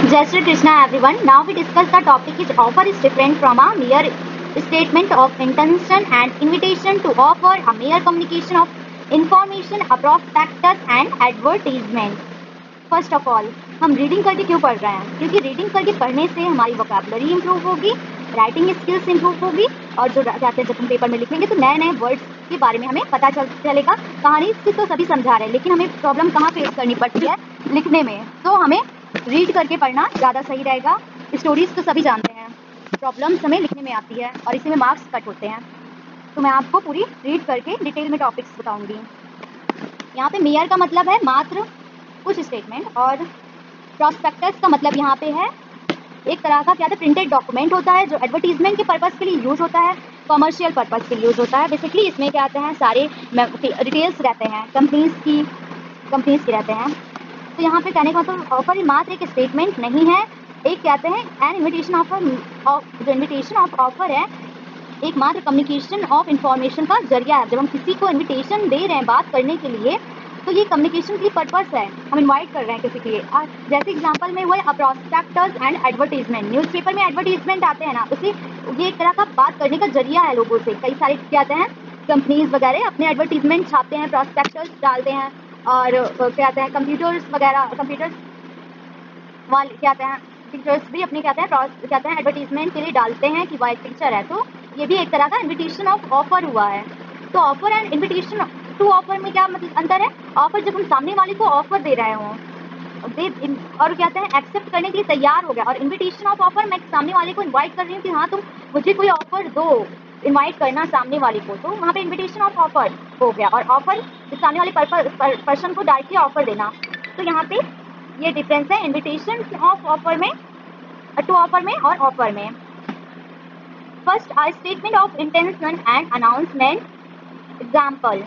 Jai Shri Krishna everyone. Now we discuss the topic is offer is different from a mere statement of intention and invitation to offer a mere communication of information, a prospectus and advertisement. First of all हम reading करके क्यों पढ़ रहे हैं? क्योंकि reading करके पढ़ने से हमारी वोकैबुलरी इंप्रूव होगी, राइटिंग स्किल्स इंप्रूव होगी और जो जाते हैं जब हम पेपर में लिखेंगे तो नए नए वर्ड्स के बारे में हमें पता चलेगा। कहानी से तो सभी समझा रहे हैं, लेकिन हमें प्रॉब्लम कहाँ फेस करनी पड़ती है? लिखने में। तो हमें रीड करके पढ़ना ज़्यादा सही रहेगा। स्टोरीज तो सभी जानते हैं, प्रॉब्लम्स हमें लिखने में आती है और इसी में मार्क्स कट होते हैं। तो मैं आपको पूरी रीड करके डिटेल में टॉपिक्स बताऊँगी। यहाँ पे मेयर का मतलब है मात्र कुछ स्टेटमेंट, और प्रॉस्पेक्टस का मतलब यहाँ पे है एक तरह का क्या था प्रिंटेड डॉक्यूमेंट होता है जो एडवर्टीजमेंट के पर्पज़ के लिए यूज़ होता है, कमर्शियल पर्पज़ के लिए यूज़ होता है। बेसिकली इसमें क्या आते हैं, सारे डिटेल्स रहते हैं कंपनीज के रहते हैं। तो यहाँ पे कहने का मतलब ऑफर मात्र एक स्टेटमेंट नहीं है, एक कहते हैं एन इन्विटेशन ऑफर, जो इन्विटेशन ऑफ ऑफर है एक मात्र कम्युनिकेशन ऑफ इंफॉर्मेशन का जरिया है। जब हम किसी को इन्विटेशन दे रहे हैं बात करने के लिए तो ये कम्युनिकेशन की पर्पस है, हम इनवाइट कर रहे हैं किसी के लिए। जैसे एग्जांपल में हुआ प्रॉस्पेक्टस एंड एडवर्टीजमेंट, न्यूज़पेपर में एडवर्टीजमेंट आते हैं ना, उसे ये एक तरह का बात करने का जरिया है लोगों से। कई सारे क्या कहते हैं कंपनीज वगैरह अपने एडवर्टीजमेंट छापते हैं, प्रॉस्पेक्टस डालते हैं, और क्या कहते हैं कंप्यूटर्स वगैरह, कंप्यूटर्स वाले क्या कहते हैं टीचर्स भी अपने कहते हैं एडवर्टीजमेंट के लिए डालते हैं कि वाइट पिक्चर है। तो ये भी एक तरह का इन्विटेशन ऑफ ऑफर हुआ है। तो offer and invitation to offer में क्या मतलब अंतर है? ऑफर जब हम सामने वाले को ऑफर दे रहे हों और कहते हैं एक्सेप्ट करने के लिए तैयार हो गया, और इन्विटेशन ऑफ ऑफर मैं सामने वाले को इन्वाइट कर रही हूँ कि हाँ तुम मुझे कोई ऑफर दो, इन्वाइट करना सामने वाले को, तो वहाँ पे इन्विटेशन ऑफ ऑफर हो गया। और ऑफर सामने वाले पर्सन को डायरेक्टली ऑफर देना। तो यहाँ पे ये डिफरेंस है इन्विटेशन ऑफ ऑफर में, टू ऑफर में और ऑफर में। First a statement of intention and announcement. Example,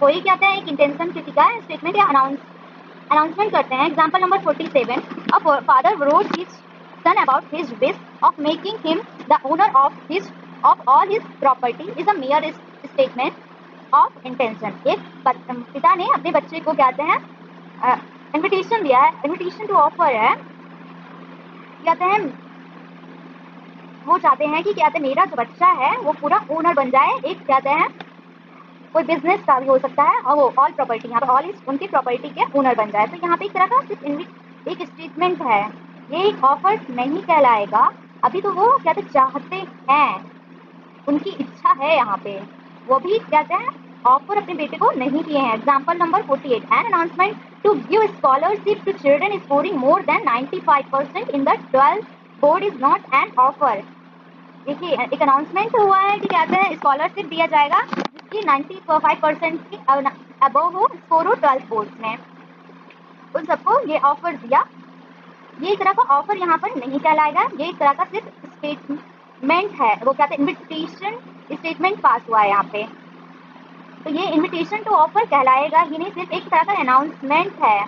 कोई कहते हैं एक इंटेंशन किसी का स्टेटमेंट या अनाउंसमेंट करते हैं। Example number 47, a father wrote his son about his wish of making him the owner of all his property is a mere statement of intention। एक पिता ने अपने बच्चे को कहते हैं इन्विटेशन दिया है, इन्विटेशन टू ऑफर है, कहते हैं वो चाहते हैं कि कहते हैं मेरा जो बच्चा है वो पूरा ओनर बन जाए, एक कहते हैं कोई बिजनेस का भी हो सकता है, और वो ऑल प्रॉपर्टी, यहाँ पर ऑल इस उनकी प्रॉपर्टी के ओनर बन जाए। तो यहाँ पे एक तरह का सिर्फ एक स्टेटमेंट है, ये एक ऑफर नहीं कहलाएगा। अभी तो वो कहते चाहते हैं, उनकी इच्छा है, यहाँ पे वो भी कहते हैं ऑफर अपने बेटे को नहीं किए हैं। Example number 48, an announcement to give scholarship to children scoring more than 95% in the 12th board is not an offer. देखिए एक अनाउंसमेंट हुआ है कि कहते हैं स्कॉलरशिप दिया जाएगा जिसकी 95% की अबव हो स्कोर हो 12th बोर्ड में, उन सबको ये ऑफर दिया। ये एक तरह का ऑफर यहाँ पर नहीं कहलाएगा, ये एक तरह का सिर्फ स्टेटमेंट है। वो कहते हैं इन्विटेशन स्टेटमेंट पास हुआ है यहाँ पे, तो ये इन्विटेशन टू ऑफर कहलाएगा ही नहीं, सिर्फ एक तरह का अनाउंसमेंट है,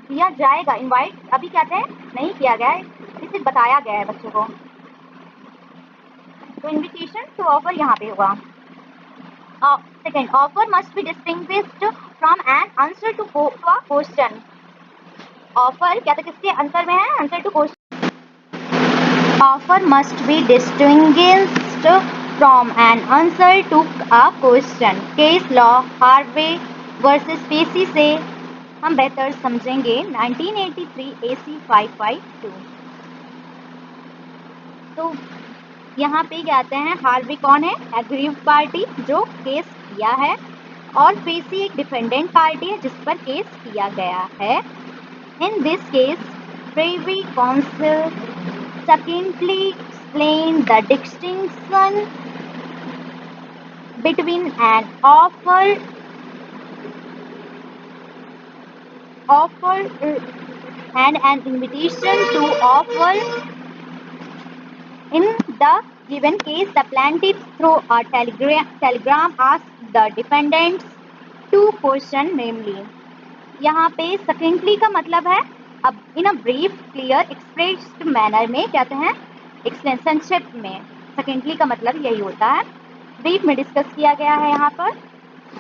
किया जाएगा। इनवाइट अभी कहते हैं नहीं किया गया है, सिर्फ बताया गया है बच्चों को। तो इन्विटेशन टू ऑफर यहाँ पे होगा। Second, offer must be distinguished from an answer to a question. Offer क्या था, किसके अंतर में है? Answer to question. Offer must be distinguished from an answer to a question. Case law Harvey versus Facey से हम बेहतर समझेंगे 1983 AC 552। तो यहाँ पे कहते हैं हार्वे कौन है? एग्रीव पार्टी जो केस किया है, और पेसी एक डिफेंडेंट पार्टी है जिस पर केस किया गया है। In this case Privy Council succinctly explain the distinction between an offer and an invitation to offer. In the given case, the plaintiff through a telegram asked the defendants to question, namely, यहाँ पे succinctly का मतलब है अब in a brief clear expressed manner में, कहते हैं संक्षिप्त में। succinctly का मतलब यही होता है। ब्रीफ में डिस्कस किया गया है यहाँ पर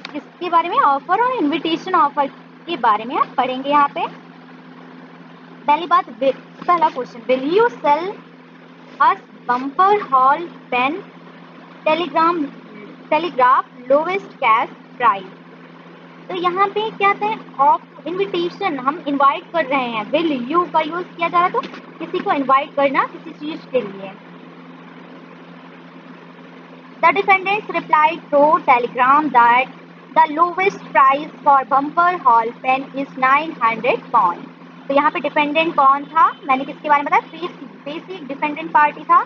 किसके बारे में? ऑफर और इन्विटेशन ऑफर के बारे में आप पढ़ेंगे यहाँ पे। पहली बात, पहला question, will you sell us Bumper Hall Pen telegraph lowest cash price. तो यहाँ पे क्या है, ऑफ इनविटेशन, हम इनवाइट कर रहे हैं, विल यू का यूज किया जा रहा है, तो किसी को इनवाइट करना किसी चीज के लिए। The defendants replied through telegram that the lowest price for bumper hall pen is 900 pounds. तो यहाँ पे डिफेंडेंट कौन था, मैंने किसके बारे में बताया, फेसी एक डिफेंडेंट पार्टी था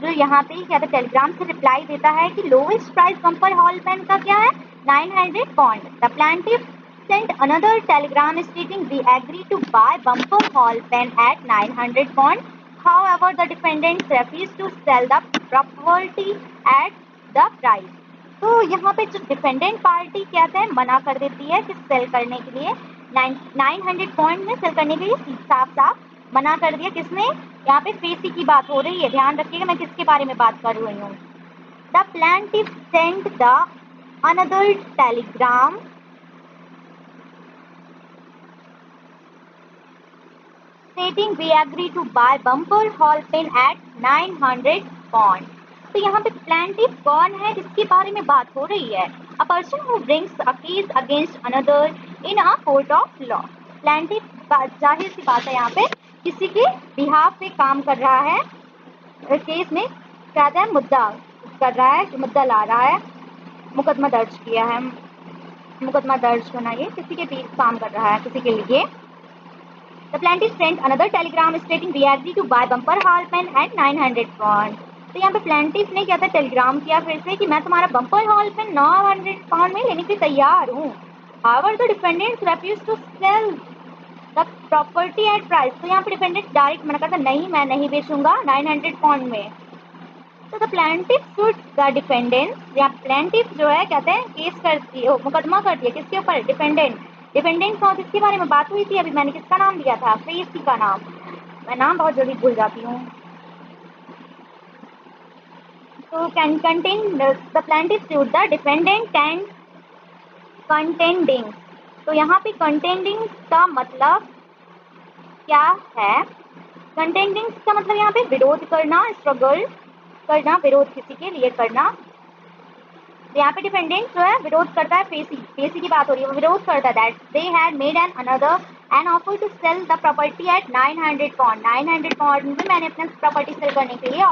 जो यहाँ पे क्या था, टेलीग्राम से रिप्लाई देता है कि lowest price Bumper Hall Pen का क्या है, 900 pounds. The plaintiff sent another telegram stating we agree to buy bumper hall pen at 900 pounds. However, the defendants refused to sell the property at the price. तो यहाँ पे जो defendant party क्या है, मना कर देती है कि सेल करने के लिए 900 पॉइंट में सेल करने के लिए साफ साफ मना कर दिया। किसने, यहाँ पे फेसी की बात हो रही है, ध्यान रखिएगा मैं किसके बारे में बात कर रही हूँ। The plaintiff sent the another telegram stating we agree to buy bumper hall pen at 900 pounds. तो यहाँ पे प्लांटिफ कौन है, जिसके बारे में बात हो रही है, a person who brings a case against another in a court of law. Plaintiff जाहिर सी बात है यहाँ पे किसी के बिहाफ पे काम कर रहा है, केस में क्या है, मुद्दा कर रहा है, मुद्दा ला रहा है, मुकदमा दर्ज किया है, मुकदमा दर्ज होना, ये किसी के बीच काम कर रहा है किसी के लिए। The plaintiff sent another telegram stating we agree to buy bumper hall pen at 900 pounds. तो यहाँ पे प्लेंटिफ ने क्या था, टेलीग्राम किया फिर से कि मैं तुम्हारा बम्पर हॉल पेन 900 पाउंड में लेने के लिए तैयार हूँ। However, the defendants refused to sell the property at price. तो यहाँ पे डिफेंडेंट डायरेक्ट मना करता, नहीं मैं नहीं बेचूंगा 900 पाउंड में। तो the plaintiff should the defendant, या प्लेंटिफ जो है कहते हैं केस करती है, मुकदमा करती है किसके ऊपर, डिफेंडेंट। डिफेंडेंट का किसके बारे में बात हुई थी, अभी मैंने किसका नाम दिया था, फेसी का नाम, मैं नाम बहुत जल्दी भूल जाती हूँ। तो can contain the plaintiff suit the defendant and contending. तो यहाँ पे कंटेंडिंग का मतलब क्या है, कंटेंडिंग का मतलब यहाँ पे विरोध करना, स्ट्रगल करना, विरोध किसी के लिए करना। यहाँ पे डिफेंडेंट जो है विरोध करता है, फेसी की बात हो रही है, वो विरोध करता है that they had made an offer to sell the property at 900 pound. 900 pound में मैंने अपना प्रॉपर्टी सेल करने के लिए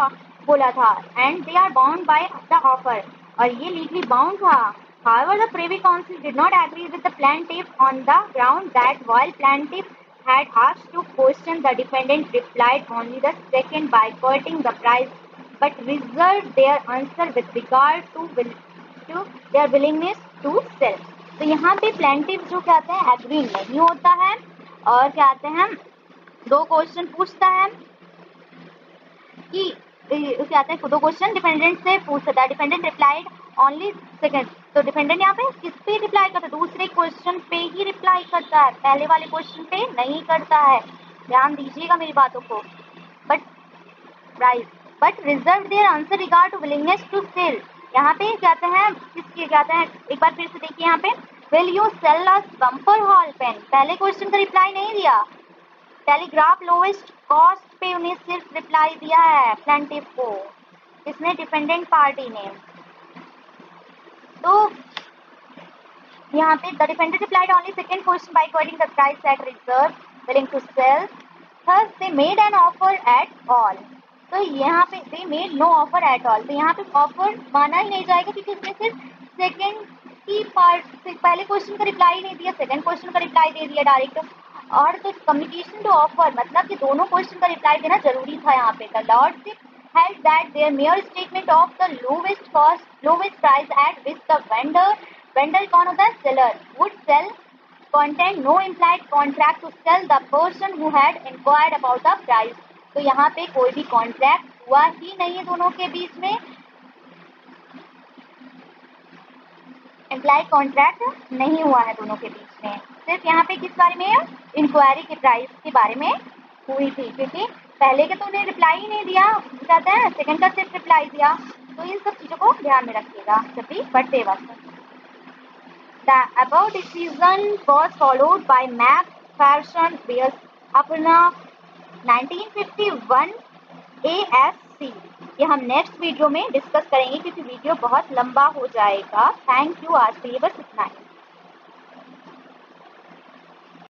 बोला था, and they are bound by the offer, और ये लीगली बाउंड था। However, the Privy Council did not agree with the plaintiff on the ground that while plaintiff had asked to question, the defendant replied only the second by quoting the price, but reserved their answer with regard to their willingness to sell. तो यहाँ पे plaintiff जो कहते हैं agree नहीं होता है, और कहते हैं दो क्वेश्चन पूछता है कि कहते हैं दो क्वेश्चन डिफेंडेंट से पूछता है, डिफेंडेंट रिप्लाइड ओनली सेकंड। तो डिफेंडेंट यहाँ पे किस पे रिप्लाई करता है, दूसरे क्वेश्चन पे ही रिप्लाई करता है, पहले वाले क्वेश्चन पे नहीं करता है, ध्यान दीजिएगा मेरी बातों को। But reserve their answer regard to willingness to sell. यहाँ पे कहते हैं किसके, कहते हैं एक बार फिर से देखिए यहाँ पे, will you sell us Bumper Hall Pen, पहले क्वेश्चन का रिप्लाई नहीं दिया, टेलीग्राफ लोवेस्ट कॉस्ट पे उन्हें सिर्फ रिप्लाई दिया है प्लेंटिफ को, इसने डिफेंडेंट पार्टी ने। तो यहाँ पे the defendant replied only second question by quoting the price at reserve willing to sell, thus they made an offer at all. तो यहाँ पे they made no offer at all, तो यहाँ पे ऑफर माना ही नहीं जाएगा क्योंकि उसने सिर्फ सेकंड की पार्ट, पहले क्वेश्चन का रिप्लाई नहीं दिया, सेकंड क्वेश्चन का रिप्लाई दे दिया डायरेक्ट। और तो कम्युनिकेशन टू ऑफर मतलब कि दोनों क्वेश्चन का रिप्लाई देना जरूरी था यहाँ पे। The lordship held that their mere statement of the lowest price at which the vendor कौन होता है, seller would sell contained no implied contract to sell the person who had inquired about the price। तो यहाँ पे कोई भी contract हुआ ही नहीं है दोनों के बीच में, इम्प्लाइड कॉन्ट्रैक्ट नहीं हुआ है दोनों के बीच में, सिर्फ यहाँ पे किस बारे में, इंक्वायरी के प्राइस के बारे में हुई थी, क्योंकि पहले के तो उन्हें रिप्लाई ही नहीं दिया, कहते हैं सेकंड का सिर्फ रिप्लाई दिया। तो इन सब चीज़ों को ध्यान में रखिएगा जब भी पढ़ते वक्त। The above decision was followed by McPherson vs. Aparna 1951 ASC। ये हम नेक्स्ट वीडियो में डिस्कस करेंगे क्योंकि वीडियो बहुत लंबा हो जाएगा। थैंक यू, आज के लिए बस इतना ही।